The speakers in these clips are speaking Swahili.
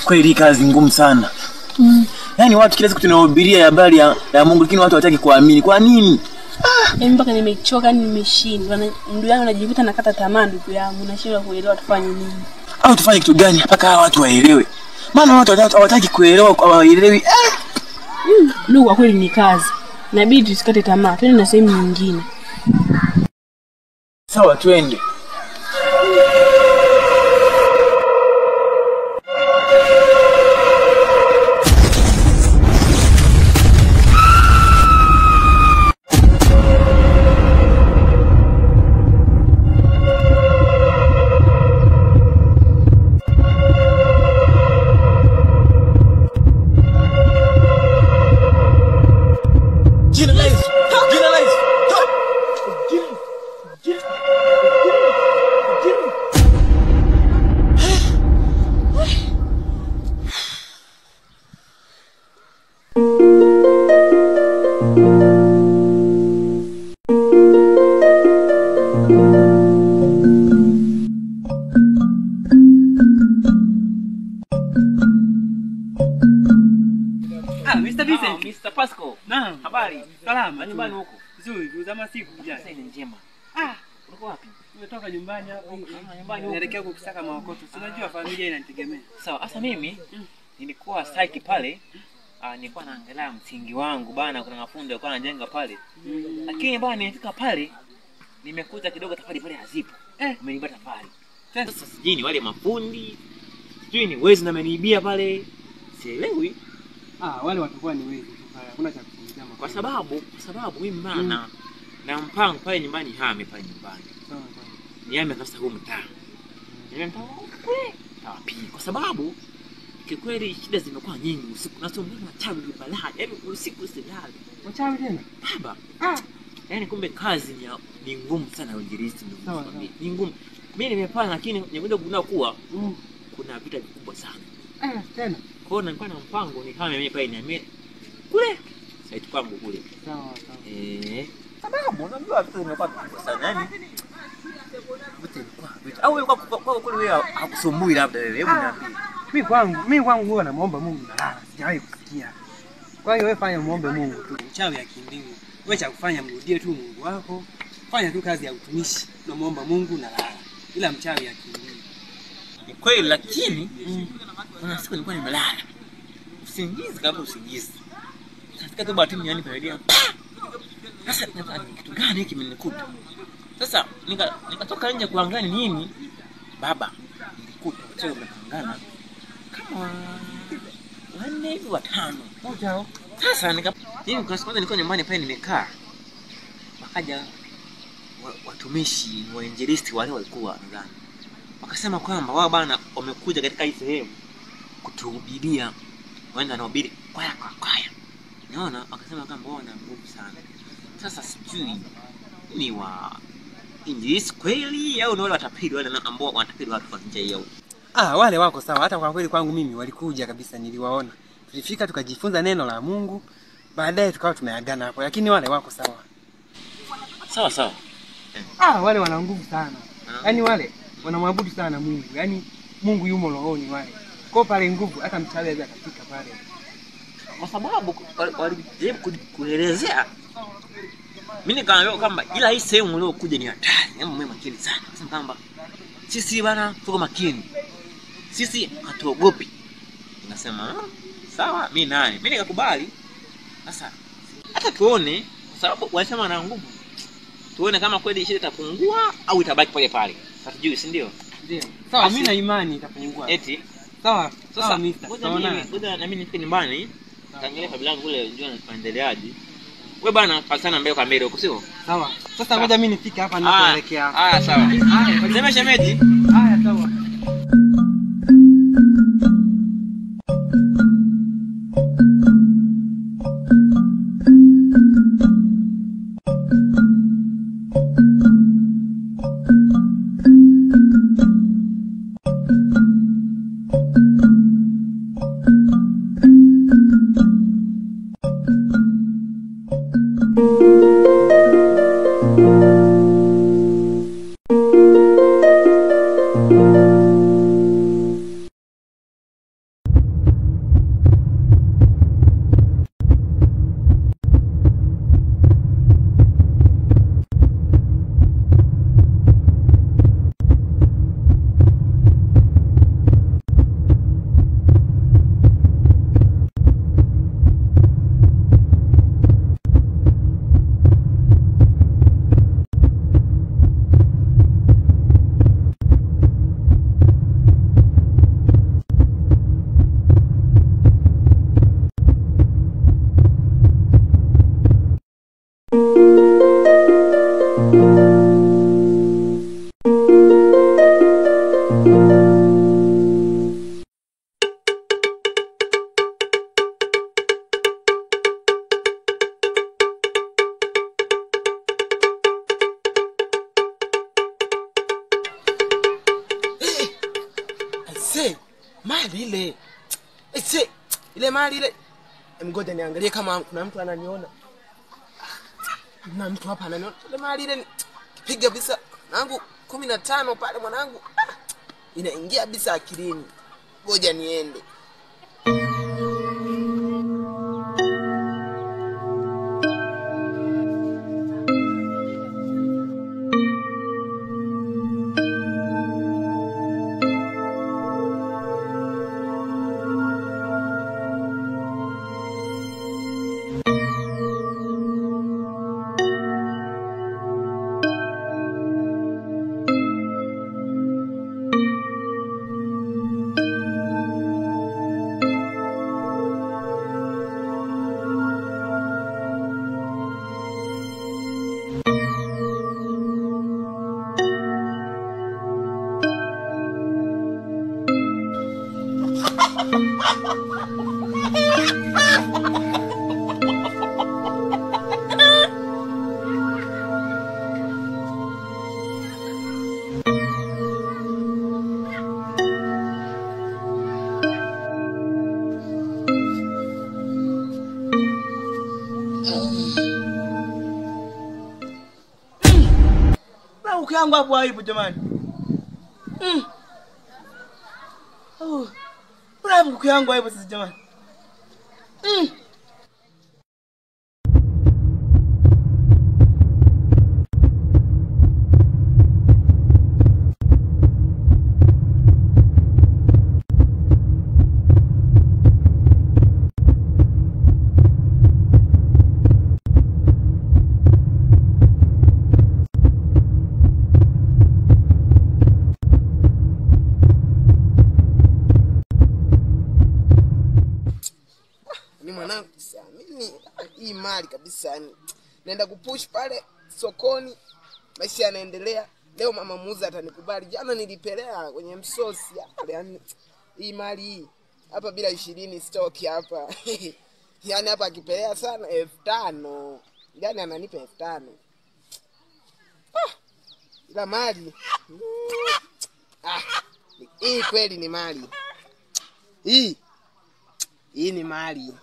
Kweli kazi ngumu sana. Yaani watu kila siku tunahubiria habari ya Mungu lakini watu hawataki kuamini. Kwa nini? Mimi mpaka nimechoka, nimeshindwa. Ndugu yangu najikuta nakata tamaa, ndugu yangu. Nashindwa kuelewa tufanye nini. Au tufanye kitu gani mpaka hawa watu waelewe? Maana watu hawataki kuelewa, hawaelewi. Ndugu, kwa kweli ni kazi. Inabidi tusikate tamaa, twende na sehemu nyingine. Sawa, twende. Mr. Vincent, Mr. Pasco. Naam. Habari? Salama. Nyumbani huko. Nzuri, uzama siku jana. Sasa ni njema. Uko wapi? Nimetoka nyumbani hapo. Nyumbani huko. Naelekea kusaka maokoto. Unajua familia inanitegemea. Sawa, sasa mimi nilikuwa site pale. Nilikuwa naangalia msingi wangu bana, kuna mafundi walikuwa wanajenga pale. Lakini bana nilifika pale nimekuta kidogo tafari pale hazipo. Umeniba tafari. Sasa sijui ni wale mafundi. Sijui ni wezi na ameniibia pale. Sielewi. Wale watakuwa ni wezi. Hakuna cha kufungia mama. Kwa sababu mimi bana na mpango pale nyumbani hame pale nyumbani. Sawa. Niame sasa huu mtaa. Nimempa kule. Wapi? Kwa sababu kikweli shida zimekuwa nyingi usiku. Nasumbuliwa na chawi balaa. Yaani usiku silali. Wachawi tena? Baba. Yaani kumbe kazi ni ngumu sana uinjilisti ndugu. Sawa. Ni ngumu. Mimi nimepanga lakini nimekuja kugundua kuwa kuna vita vikubwa sana. Tena. Kwa hiyo nilikuwa na mpango nikame mimi pale niamie kule. Site kwangu kule. Sawa. Sababu unajua vitu vimekuwa vikubwa sana. Yaani vitu au wewe kwa kule wewe hakusumbui labda wewe. Hebu niambie. Mimi kwangu huwa namuomba Mungu nalala. Sijawahi kusikia. Kwa hiyo wewe fanya muombe Mungu tu. Mchawi akimbingu. Wewe cha kufanya mrudie tu Mungu wako. Fanya tu kazi ya utumishi. Unamuomba Mungu nalala. Ila mchawi akimbingu. Ni kweli lakini kuna siku nilikuwa nimelala. Usingizi kabla usingizi. Katika tu bahati mnyani pale. Sasa ni kitu gani hiki kimenikuta? Sasa nikatoka nje kuangalia nini? Baba, nilikuta wachawi wamepangana kama wanne hivi watano. Moja. Sasa mimi kwa sababu nilikuwa nyumbani pale nimekaa. Wakaja watumishi wa injilisti wale walikuwa nadhani. Wakasema kwamba wao bana wamekuja katika hii sehemu kutuhubiria. Waenda na ubiri kwaya. Naona wakasema kwamba wao wana nguvu sana. Sasa sijui ni wa injilisti kweli au ni wale watapili wale ambao wanatapili watu kwa nje yao. Wale wako sawa. Hata kwa kweli kwangu mimi walikuja kabisa, niliwaona. Tulifika tukajifunza neno la Mungu. Baadaye tukawa tumeagana hapo. Lakini wale wako sawa. Sawa. Wale wana nguvu sana. Yaani wale wanamwabudu sana Mungu. Yaani Mungu yumo rohoni wale. Kwa pale nguvu hata mchawi hawezi akafika pale. Kwa sababu walijaribu kuelezea. Mimi nikaambia kwamba ila hii sehemu mliokuja ni hatari. Hebu mwe makini sana. Nasema kwamba sisi bana tuko makini. Sisi hatuogopi. Ninasema sawa, mimi naye. Mimi nikakubali. Sasa hata tuone kwa sababu walisema na nguvu. Tuone kama kweli shida itapungua au itabaki pale pale. Hatujui, si ndio? Ndio. Sawa, mimi na imani itapungua. Eti sawa. Sasa Ngoja na mimi nifike nyumbani. Kaangalia familia yangu kule njoo naendeleaje. Wewe bana pasana mbele kwa mbele huko sio? Sawa. Sasa ngoja mimi nifike hapa ninapoelekea. Sawa. Sema shemeji. Sawa. Mali ile. Ese ile mali ile. Ngoja niangalie kama kuna mtu ananiona. Na mtu hapa ananiona. Ile mali ile piga bisa nangu 15 pale mwanangu. Inaingia bisa akilini. Ngoja niende. Ukiangu hapo haipo jamani. Bravo ukiangu haipo sisi jamani. Hii mali kabisa yani. Naenda kupush pale sokoni, maisha yanaendelea. Leo mama muuza atanikubali. Jana nilipelea kwenye msosi hapa yani. Hii mali hii hapa bila 20 stock hapa. Yani hapa akipelea sana 5,000. Yani ananipa 5,000. Ila mali. Hii kweli ni mali. Hii ni mali.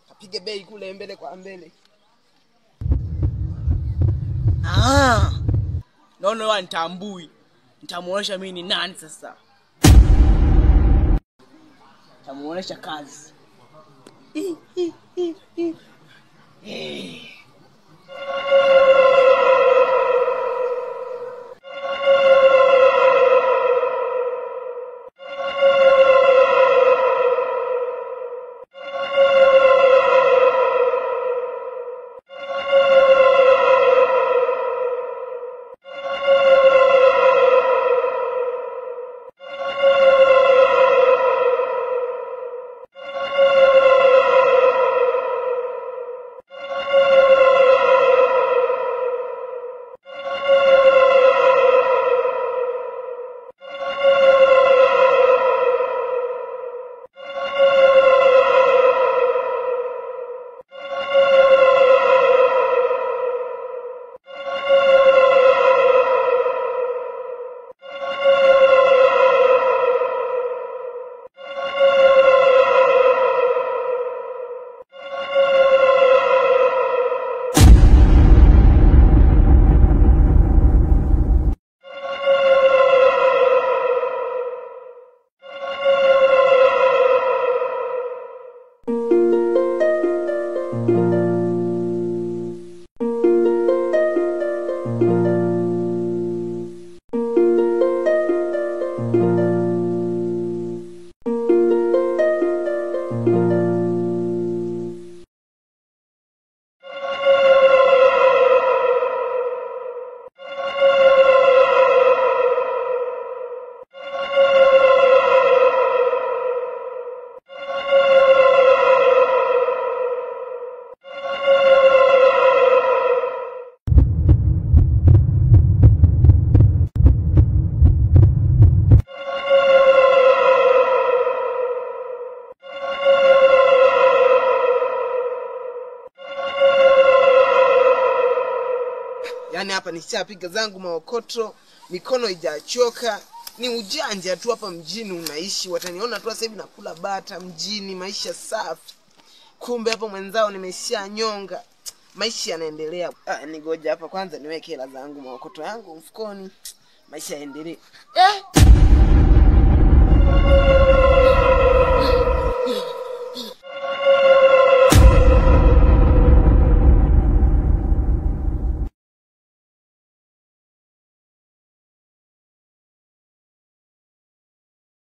Kapige bei kule mbele kwa mbele. Naona wewe nitambui. Nitamuonesha mimi ni nani sasa. Nitamuonesha kazi. Yani hapa nishapiga zangu maokoto, mikono haijachoka. Ni ujanja tu hapa mjini unaishi. Wataniona tu sasa hivi nakula bata mjini, maisha safi. Kumbe hapo mwenzao nimeshanyonga. Maisha yanaendelea. Nigoja hapa kwanza niweke hela zangu maokoto yangu mfukoni. Maisha yaendelee.